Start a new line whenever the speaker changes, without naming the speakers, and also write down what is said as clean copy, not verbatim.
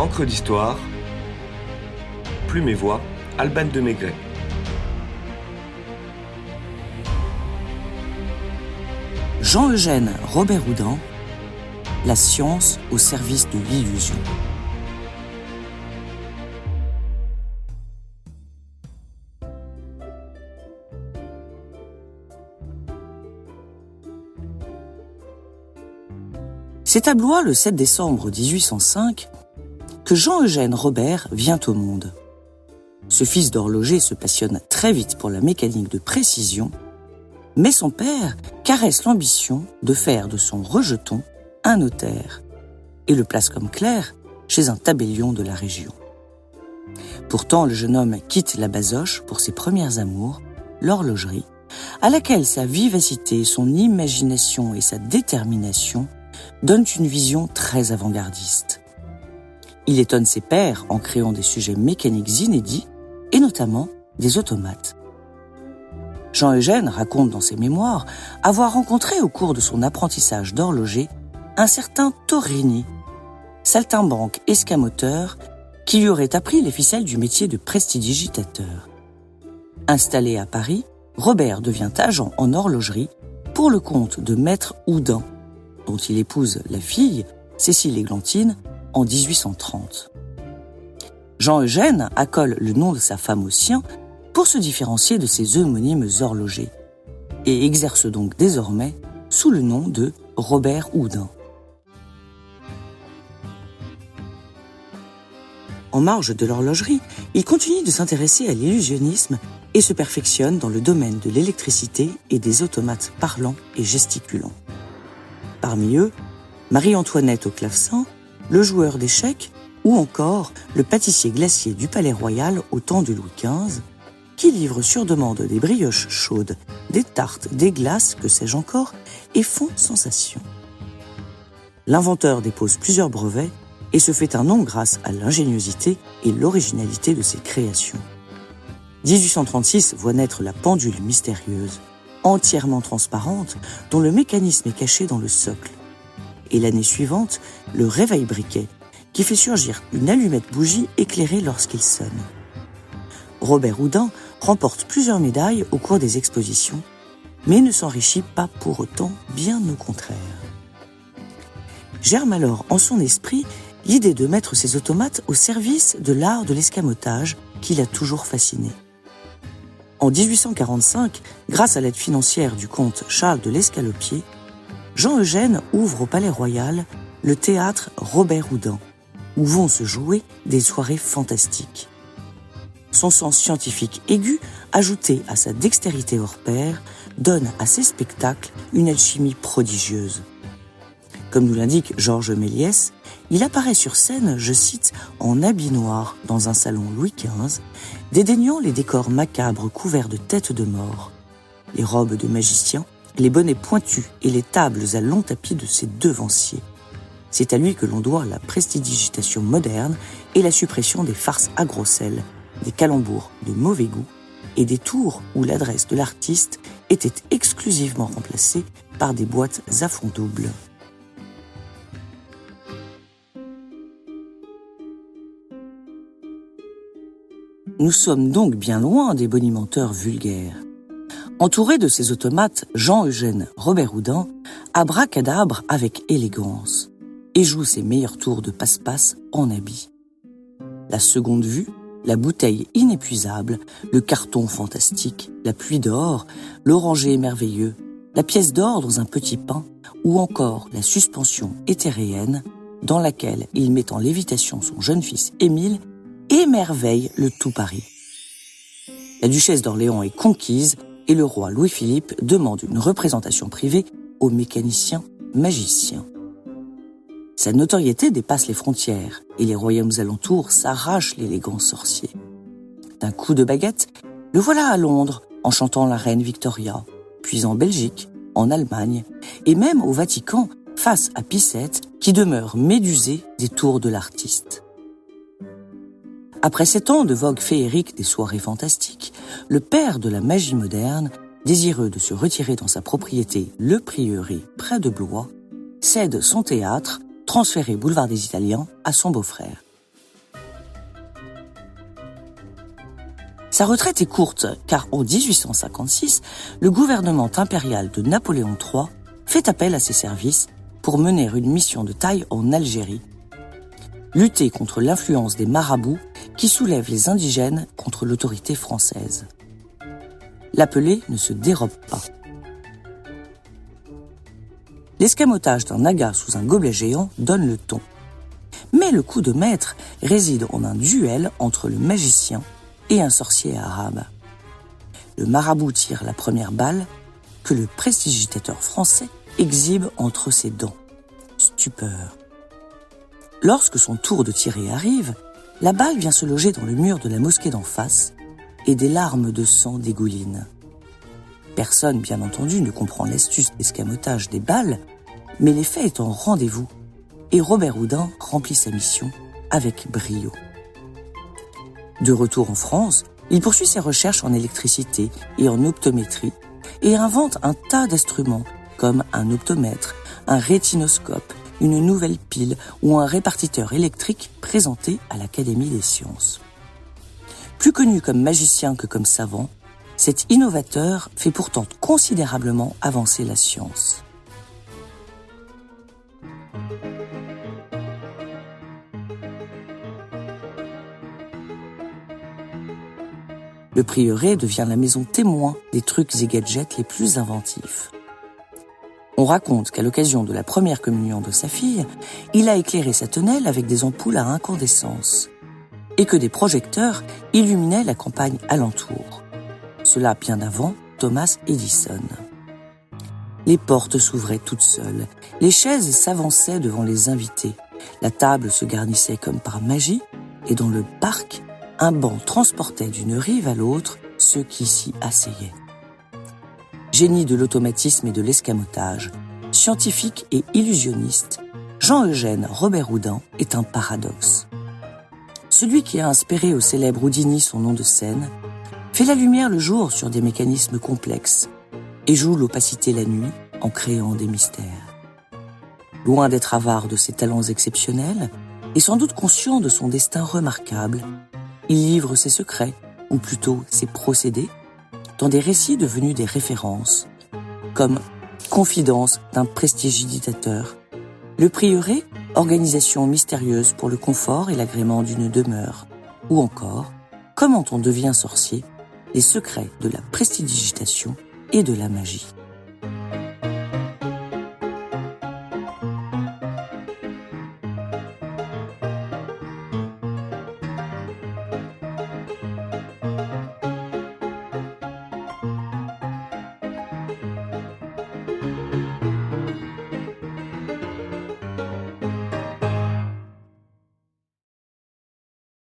Encre d'histoire, Plume et Voix, Alban de Maigret.
Jean-Eugène Robert Houdin, la science au service de l'illusion. C'est à Blois le 7 décembre 1805 que Jean-Eugène Robert vient au monde. Ce fils d'horloger se passionne très vite pour la mécanique de précision, mais son père caresse l'ambition de faire de son rejeton un notaire et le place comme clerc chez un tabellion de la région. Pourtant, le jeune homme quitte la Basoche pour ses premières amours, l'horlogerie, à laquelle sa vivacité, son imagination et sa détermination donnent une vision très avant-gardiste. Il étonne ses pairs en créant des sujets mécaniques inédits, et notamment des automates. Jean-Eugène raconte dans ses mémoires avoir rencontré au cours de son apprentissage d'horloger un certain Torini, saltimbanque escamoteur, qui lui aurait appris les ficelles du métier de prestidigitateur. Installé à Paris, Robert devient agent en horlogerie pour le compte de Maître Houdin, dont il épouse la fille, Cécile Églantine, en 1830. Jean-Eugène accole le nom de sa femme au sien pour se différencier de ses homonymes horlogers et exerce donc désormais sous le nom de Robert Houdin. En marge de l'horlogerie, il continue de s'intéresser à l'illusionnisme et se perfectionne dans le domaine de l'électricité et des automates parlants et gesticulants. Parmi eux, Marie-Antoinette au clavecin, le joueur d'échecs ou encore le pâtissier glacier du Palais Royal au temps de Louis XV, qui livre sur demande des brioches chaudes, des tartes, des glaces, que sais-je encore, et font sensation. L'inventeur dépose plusieurs brevets et se fait un nom grâce à l'ingéniosité et l'originalité de ses créations. 1836 voit naître la pendule mystérieuse, entièrement transparente, dont le mécanisme est caché dans le socle. Et l'année suivante, le réveil-briquet, qui fait surgir une allumette bougie éclairée lorsqu'il sonne. Robert Houdin remporte plusieurs médailles au cours des expositions, mais ne s'enrichit pas pour autant, bien au contraire. Germe alors en son esprit l'idée de mettre ses automates au service de l'art de l'escamotage qui l'a toujours fasciné. En 1845, grâce à l'aide financière du comte Charles de l'Escalopier, Jean-Eugène ouvre au Palais Royal le théâtre Robert Houdin, où vont se jouer des soirées fantastiques. Son sens scientifique aigu, ajouté à sa dextérité hors pair, donne à ses spectacles une alchimie prodigieuse. Comme nous l'indique Georges Méliès, il apparaît sur scène, je cite, en habit noir dans un salon Louis XV, dédaignant les décors macabres couverts de têtes de mort, les robes de magicien, les bonnets pointus et les tables à longs tapis de ses devanciers. C'est à lui que l'on doit la prestidigitation moderne et la suppression des farces à gros sel, des calembours de mauvais goût et des tours où l'adresse de l'artiste était exclusivement remplacée par des boîtes à fond double. Nous sommes donc bien loin des bonimenteurs vulgaires. Entouré de ses automates, Jean-Eugène Robert Houdin abracadabre avec élégance et joue ses meilleurs tours de passe-passe en habit. La seconde vue, la bouteille inépuisable, le carton fantastique, la pluie d'or, l'oranger merveilleux, la pièce d'or dans un petit pain ou encore la suspension éthéréenne dans laquelle il met en lévitation son jeune fils Émile émerveille le tout Paris. La duchesse d'Orléans est conquise et le roi Louis-Philippe demande une représentation privée au mécanicien magicien. Sa notoriété dépasse les frontières et les royaumes alentours s'arrachent l'élégant sorcier. D'un coup de baguette, le voilà à Londres en chantant la reine Victoria, puis en Belgique, en Allemagne et même au Vatican face à Pie VII qui demeure médusé des tours de l'artiste. Après 7 ans de vogue féerique des soirées fantastiques, le père de la magie moderne, désireux de se retirer dans sa propriété Le Prieuré près de Blois, cède son théâtre, transféré boulevard des Italiens, à son beau-frère. Sa retraite est courte, car en 1856, le gouvernement impérial de Napoléon III fait appel à ses services pour mener une mission de taille en Algérie, lutter contre l'influence des marabouts qui soulèvent les indigènes contre l'autorité française. L'appelé ne se dérobe pas. L'escamotage d'un naga sous un gobelet géant donne le ton. Mais le coup de maître réside en un duel entre le magicien et un sorcier arabe. Le marabout tire la première balle que le prestidigitateur français exhibe entre ses dents. Stupeur. Lorsque son tour de tirer arrive, la balle vient se loger dans le mur de la mosquée d'en face et des larmes de sang dégoulinent. Personne, bien entendu, ne comprend l'astuce d'escamotage des balles, mais l'effet est en rendez-vous et Robert Houdin remplit sa mission avec brio. De retour en France, il poursuit ses recherches en électricité et en optométrie et invente un tas d'instruments comme un optomètre, un rétinoscope, une nouvelle pile ou un répartiteur électrique présenté à l'Académie des sciences. Plus connu comme magicien que comme savant, cet innovateur fait pourtant considérablement avancer la science. Le prieuré devient la maison témoin des trucs et gadgets les plus inventifs. On raconte qu'à l'occasion de la première communion de sa fille, il a éclairé sa tonnelle avec des ampoules à incandescence et que des projecteurs illuminaient la campagne alentour. Cela bien avant Thomas Edison. Les portes s'ouvraient toutes seules, les chaises s'avançaient devant les invités, la table se garnissait comme par magie et dans le parc, un banc transportait d'une rive à l'autre ceux qui s'y asseyaient. Génie de l'automatisme et de l'escamotage, scientifique et illusionniste, Jean-Eugène Robert Houdin est un paradoxe. Celui qui a inspiré au célèbre Houdini son nom de scène, fait la lumière le jour sur des mécanismes complexes et joue l'opacité la nuit en créant des mystères. Loin d'être avare de ses talents exceptionnels et sans doute conscient de son destin remarquable, il livre ses secrets, ou plutôt ses procédés, dans des récits devenus des références, comme Confidence d'un prestidigitateur, Le prieuré, organisation mystérieuse pour le confort et l'agrément d'une demeure, ou encore Comment on devient sorcier, les secrets de la prestidigitation et de la magie.